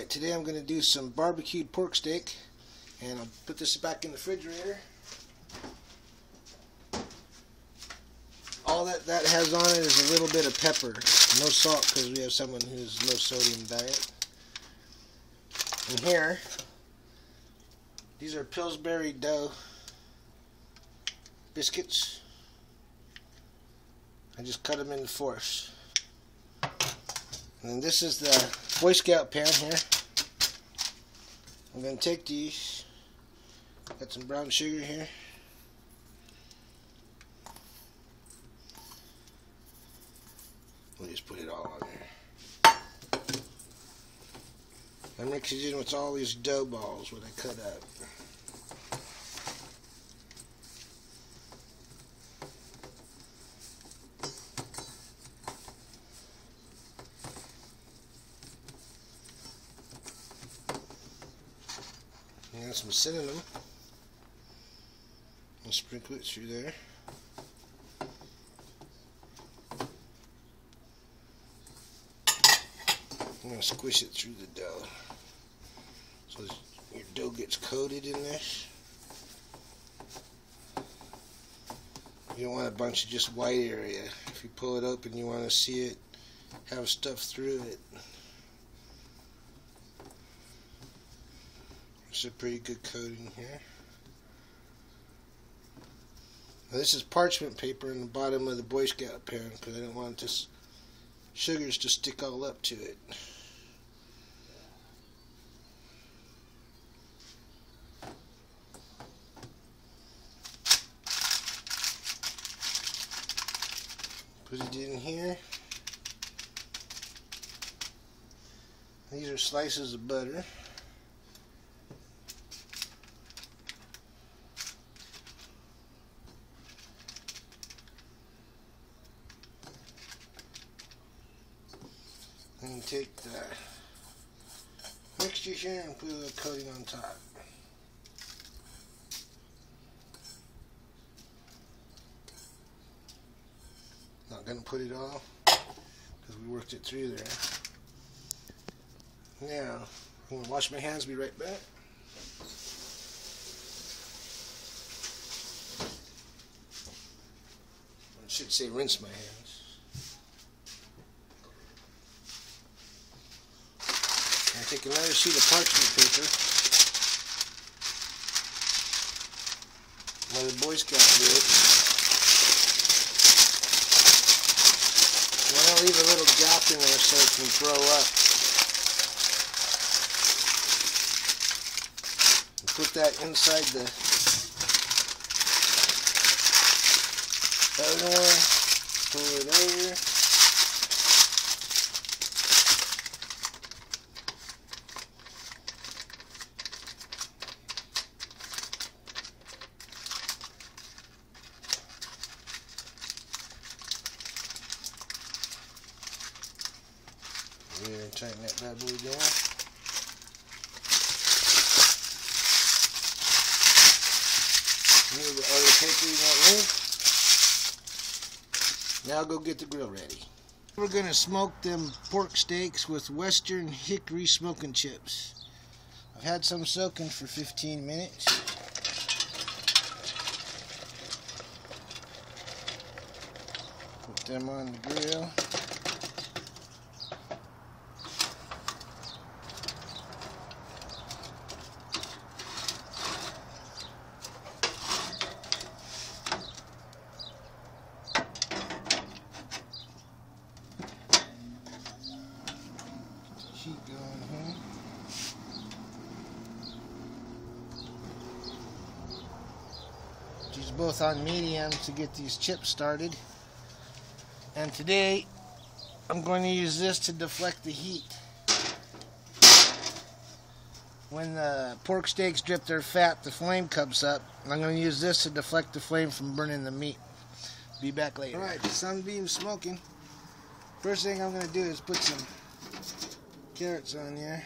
Today I'm going to do some barbecued pork steak, and I'll put this back in the refrigerator. All that has on it is a little bit of pepper, no salt because we have someone who's low sodium diet. And here, these are Pillsbury dough biscuits. I just cut them into fourths. And then this is the Boy Scout pan here. I'm going to take these. Got some brown sugar here. We'll just put it all on there. I mix it in with all these dough balls when I cut up. And some cinnamon. I'll sprinkle it through there. I'm going to squish it through the dough so your dough gets coated in this. You don't want a bunch of just white area. If you pull it open, you want to see it have stuff through it. It's a pretty good coating here. Now this is parchment paper in the bottom of the Boy Scout pan because I don't want this sugars to stick all up to it. Put it in here. These are slices of butter. And take the mixture here and put a little coating on top. Not going to put it all because we worked it through there. Now, I'm going to wash my hands, be right back. I should say rinse my hands. I take another sheet of parchment paper, another Boy Scout wood. You want to leave a little gap in there so it can grow up. And put that inside the other one, pull it over. Here, tighten that bad boy down. Here's the other paper you want in. Now go get the grill ready. We're going to smoke them pork steaks with Western hickory smoking chips. I've had some soaking for 15 minutes. Put them on the grill. Sheet going here. These both on medium to get these chips started. And today I'm going to use this to deflect the heat. When the pork steaks drip their fat, the flame comes up. I'm going to use this to deflect the flame from burning the meat. Be back later. Alright, the sunbeam's smoking. First thing I'm going to do is put some carrots on there.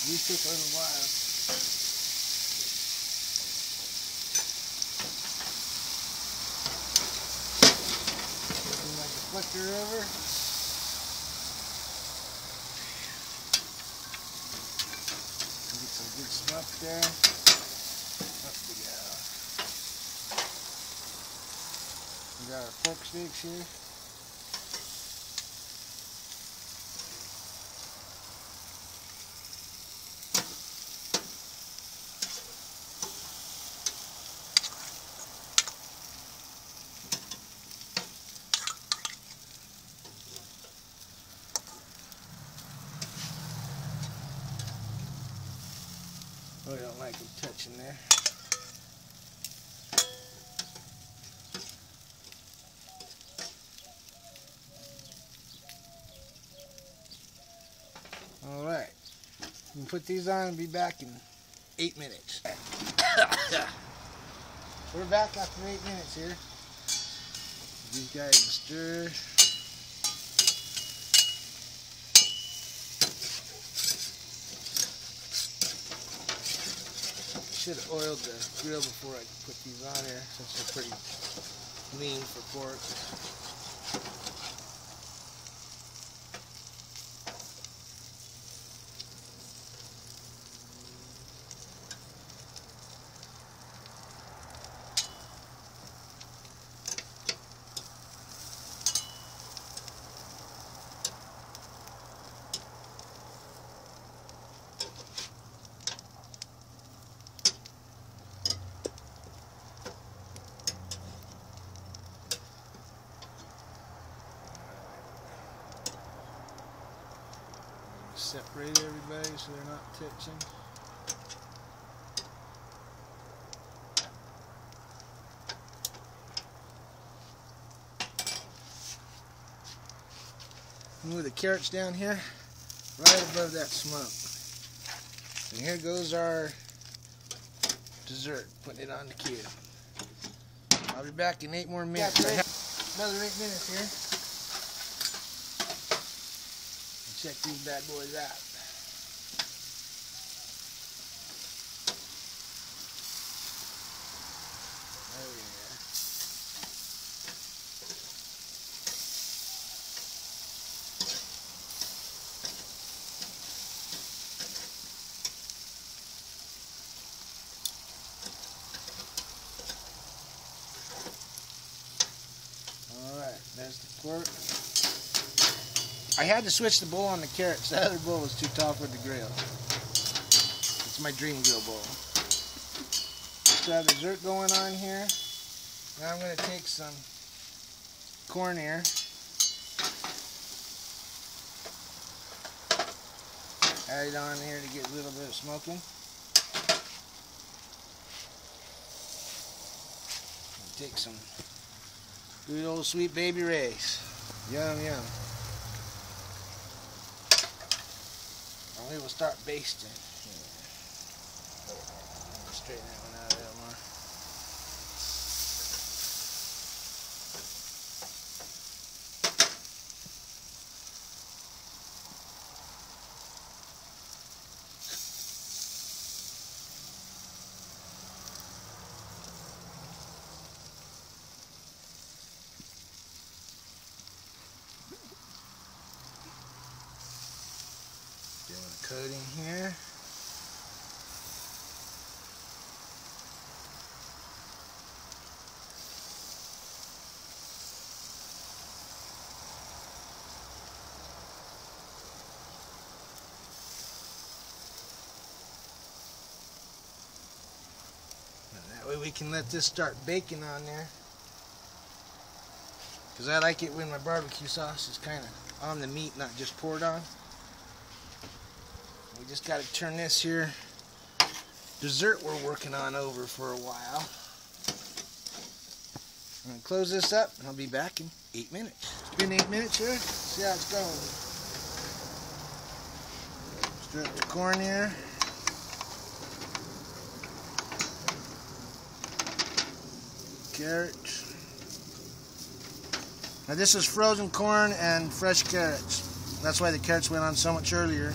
These took a little while. Bring my deflector over. up there. Up we go. We got our pork steaks here. We don't like them touching there. Alright. You can put these on and be back in 8 minutes. We're back after 8 minutes here. These guys stir. Should have oiled the grill before I put these on here, since they're pretty lean for pork. Separate everybody so they're not touching. Move the carrots down here, right above that smoke. And here goes our dessert, putting it on the cube. I'll be back in 8 more minutes. Another 8 minutes here. Check these bad boys out. Oh yeah. All right, there's the pork. I had to switch the bowl on the carrots. The other bowl was too tall for the grill. It's my dream grill bowl. So I have dessert going on here. Now I'm going to take some corn here. Add it on here to get a little bit of smoking. Take some good old sweet baby Ray's. Yum, yum. We will start basting. Straighten that one out a little more. Doing a coating here. And that way we can let this start baking on there. Because I like it when my barbecue sauce is kind of on the meat, not just poured on. We just got to turn this here dessert we're working on over for a while. I'm going to close this up and I'll be back in 8 minutes. It's been 8 minutes here. See how it's going. Stir up the corn here. Carrots. Now this is frozen corn and fresh carrots. That's why the carrots went on so much earlier.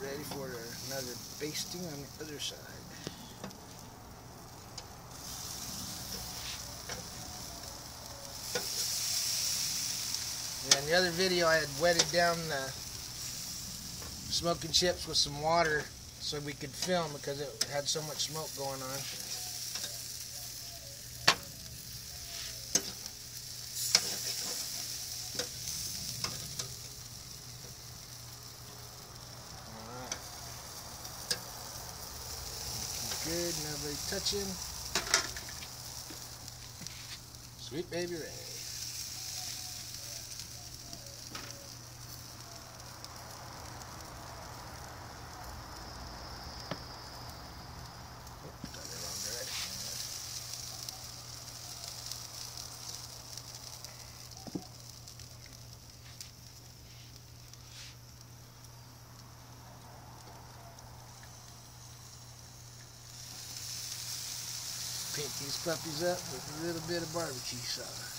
Ready for another basting on the other side. Yeah, in the other video I had wetted down the smoking chips with some water so we could film because it had so much smoke going on. Alright. Good, nobody touching. Sweet baby Ray. Paint these puppies up with a little bit of barbecue sauce.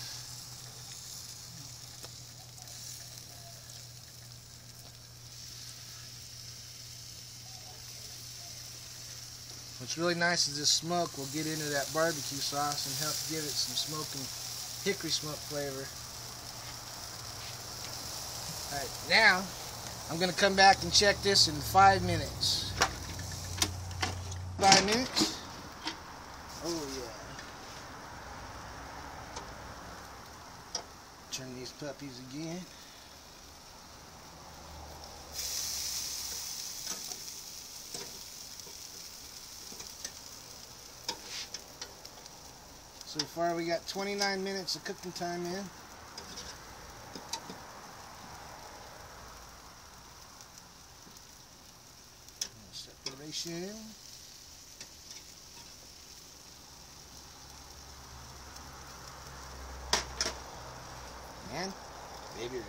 What's really nice is this smoke will get into that barbecue sauce and help give it some smoking hickory smoke flavor. Alright, now I'm going to come back and check this in 5 minutes. 5 minutes? Oh yeah. Turn these puppies again. So far we got 29 minutes of cooking time in. Separation. And baby red.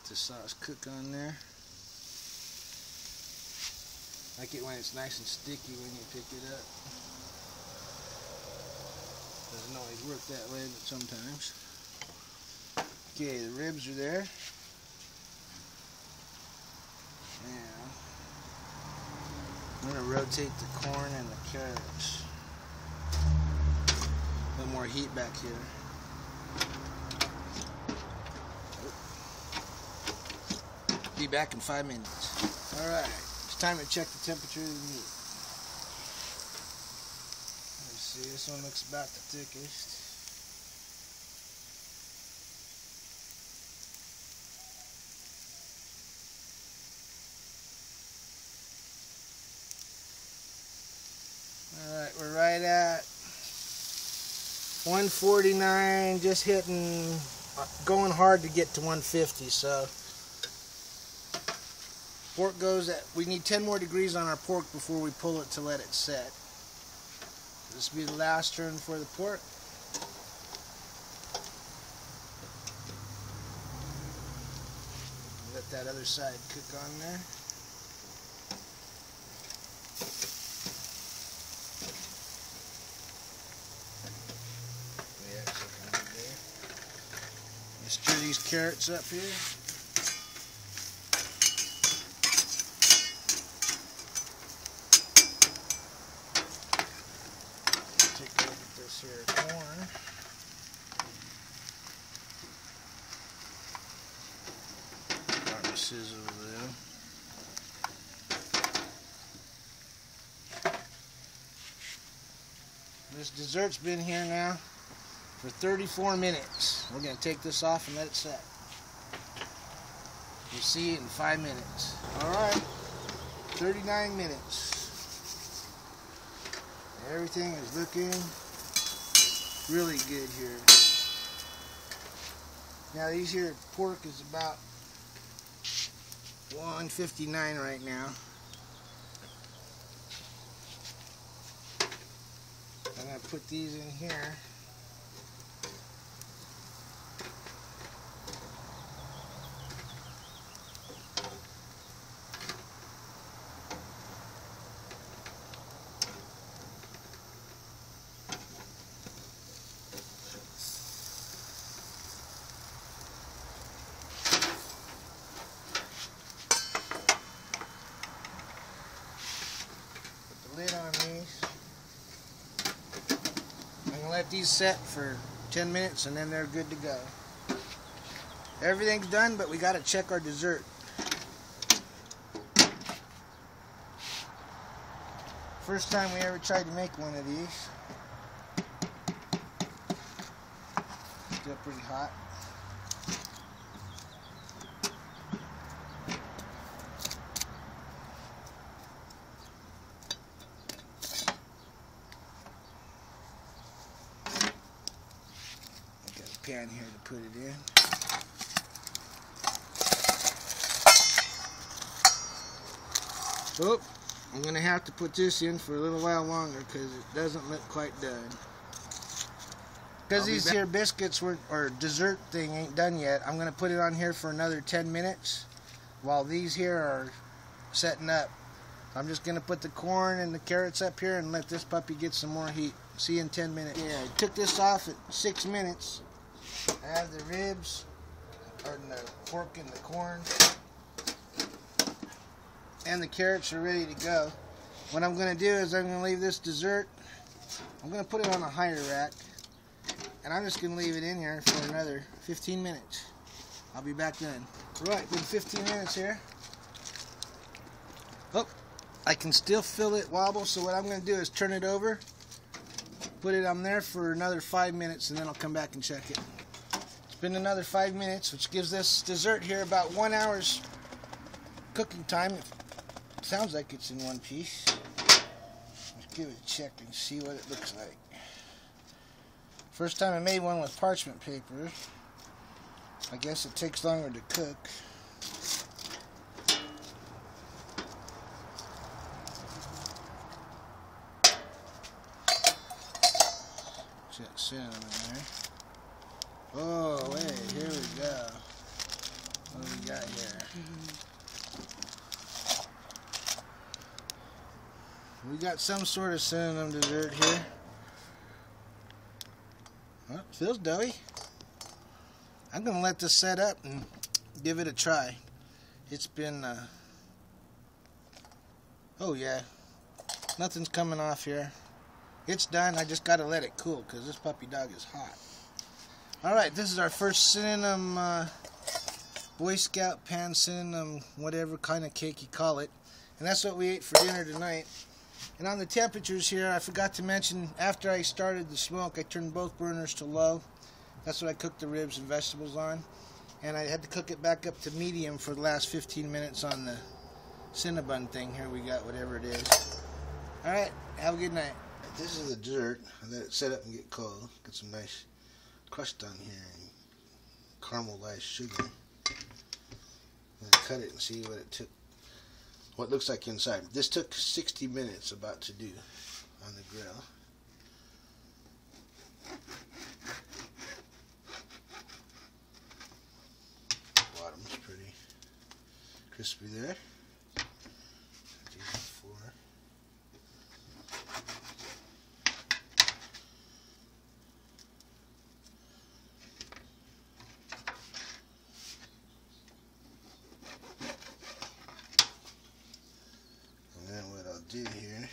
The sauce cook on there. I like it when it's nice and sticky when you pick it up. Doesn't always work that way, but sometimes. Okay, the ribs are there. Now, I'm going to rotate the corn and the carrots. A little more heat back here. Be back in 5 minutes. Alright, it's time to check the temperature of the meat. Let's see, this one looks about the thickest. Alright, we're right at 149, just hitting, going hard to get to 150, so pork goes at, we need 10 more degrees on our pork before we pull it to let it set. This will be the last turn for the pork. Let that other side cook on there. Yeah, it's looking good there. Let's stir these carrots up here. Here corn. Got my sizzle there. This dessert's been here now for 34 minutes. We're going to take this off and let it set. You'll see it in 5 minutes. Alright, 39 minutes. Everything is looking really good here. Now these here pork is about 159 right now. I'm going to put these in here. let these set for 10 minutes and then they're good to go. Everything's done, but we got to check our dessert. First time we ever tried to make one of these. Still pretty hot. Got a pan here to put it in. Oh, I'm going to have to put this in for a little while longer because it doesn't look quite done. Because these here biscuits or dessert thing ain't done yet, I'm going to put it on here for another 10 minutes while these here are setting up. I'm just going to put the corn and the carrots up here and let this puppy get some more heat. See you in 10 minutes. Yeah, I took this off at 6 minutes. I have the ribs, or the pork and the corn, and the carrots are ready to go. What I'm going to do is I'm going to leave this dessert, I'm going to put it on a higher rack, and I'm just going to leave it in here for another 15 minutes. I'll be back then. Right, been 15 minutes here. Oh, I can still feel it wobble, so what I'm going to do is turn it over, put it on there for another 5 minutes, and then I'll come back and check it. It's been another 5 minutes, which gives this dessert here about 1 hour's cooking time. Sounds like it's in one piece. Let's give it a check and see what it looks like. First time I made one with parchment paper. I guess it takes longer to cook. Check cinnamon in there. Oh wait, here we go. What do we got here? We got some sort of cinnamon dessert here. Well, it feels doughy. I'm going to let this set up and give it a try. It's been, oh yeah, nothing's coming off here. It's done. I just got to let it cool because this puppy dog is hot. Alright, this is our first cinnamon, Boy Scout pan cinnamon, whatever kind of cake you call it. And that's what we ate for dinner tonight. And on the temperatures here, I forgot to mention, after I started the smoke, I turned both burners to low. That's what I cooked the ribs and vegetables on. And I had to cook it back up to medium for the last 15 minutes on the cinnabon thing. Here we got whatever it is. Alright, have a good night. This is the dessert. I let it set up and get cold. Get some nice crust on here and caramelized sugar. I'm going to cut it and see what it took. What it looks like inside. This took 60 minutes about to do on the grill. Bottom's pretty crispy there. Do here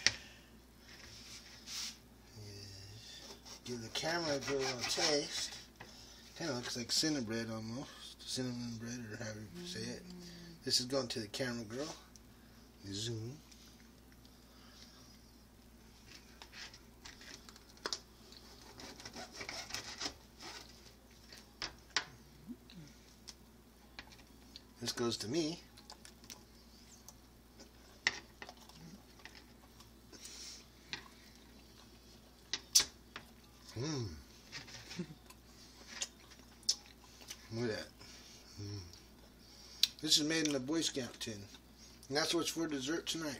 is give the camera a little taste. Kind of looks like cinnamon bread almost. Cinnamon bread, or however you say it. This is going to the camera girl. Zoom. This goes to me. Look at that. This is made in a Boy Scout tin. And that's what's for dessert tonight.